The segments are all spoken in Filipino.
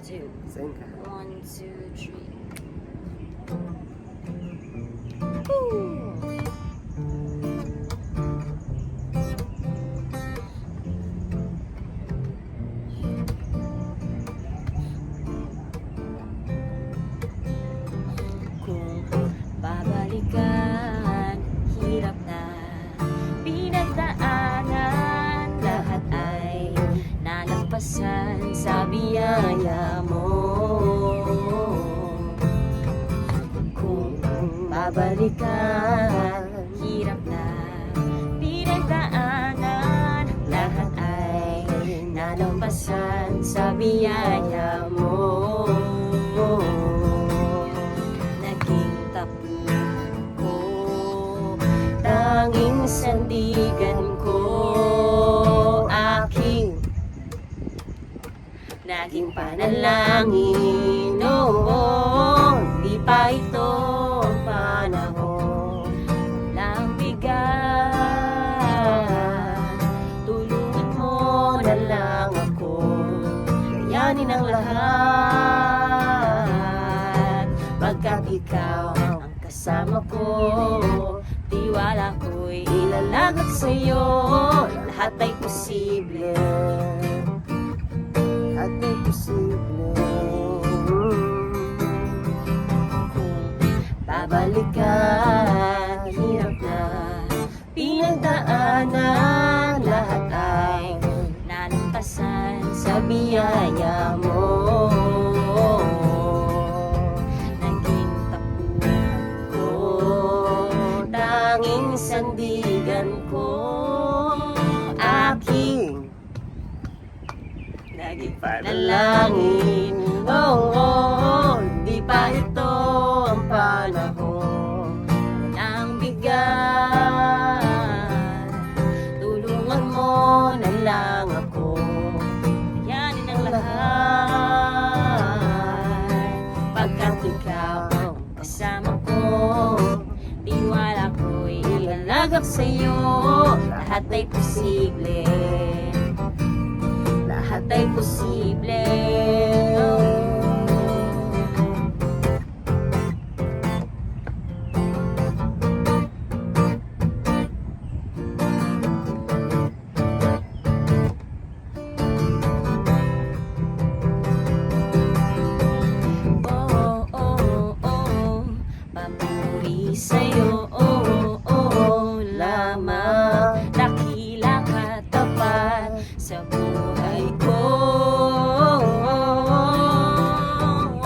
two. Saan ka? 1, 2, 3. Woo! Kung babalikan, hirap na pinagdaanan, lahat ay nalampasan sa biyaya mo. Kung babalikan, hirap na pinagdaanan, lahat ay nalampasan sa biyaya mo. Naging tapunan ko, tanging sandigan ko, aking naging panalangin. Oo, di pa ito ang panahon ng bigat. Tulungan mo na lang ako, kayanin ang lahat. Pagkat ikaw ang kasama ko, tiwala ko'y ilalagak sa'yo. Lahat ay posible, At may posible. kung babalikan, hirap na pinagdaanan, lahat ay nalampasan sa biyaya mo. Naging tapunan ko, tanging sandigan ko, aking naging panalangin. Oo, di pa ito ang panahon ng bigat. Tulungan mo na lang ako, kayanin ang lahat. Pagkat ikaw ang kasama ko, tiwala ko'y ilalagak sa'yo. Lahat ay posible, lahat ay posible. Oh, oh, oh, papuri sa'yo, oh, oh, lamang dakila ka tapat sa buhay ko.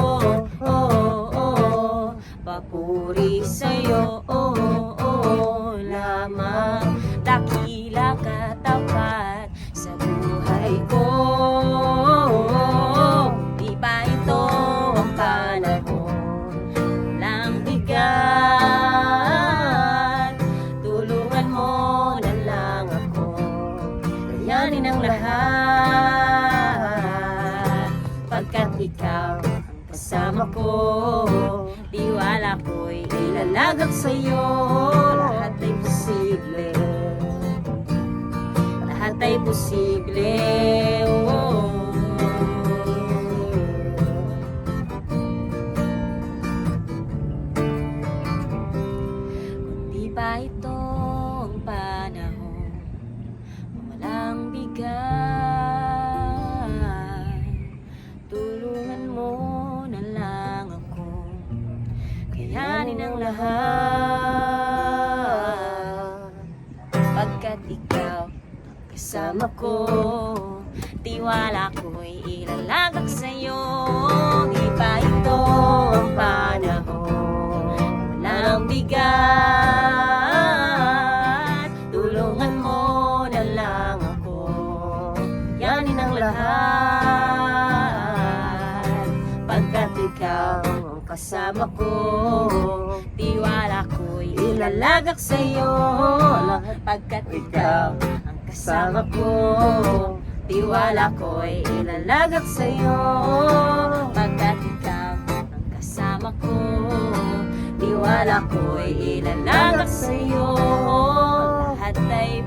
Oh, oh, oh, papuri sa'yo, oh, oh, lamang dakila ka tapat sa buhay ko. Di ba ito ang panahon ng bigat? Tulungan mo na lang ako, kayanin ang lahat. Pagkat ikaw ang kasama ko, tiwala ko'y ilalagak sa'yo. Lahat ay posible, lahat ay posible. Oh. Kung di ba ito ang panahon, walang bigat, tulungan mo na lang ako, kayanin ang lahat. Pagkat ikaw ang kasama ko, tiwala ko'y ilalagak sa'yo. Di ba ito ang panahon, walang bigat, tulungan mo na lang ako, kayanin ang lahat. Pagkat ikaw ang kasama ko, tiwala ko'y ilalagak sa'yo. Pagkat ikaw ang kasama ko, tiwala ko'y ilalagak sa'yo. Pagkat ikaw ang kasama ko, tiwala ko'y ilalagak sa'yo. Lahat ay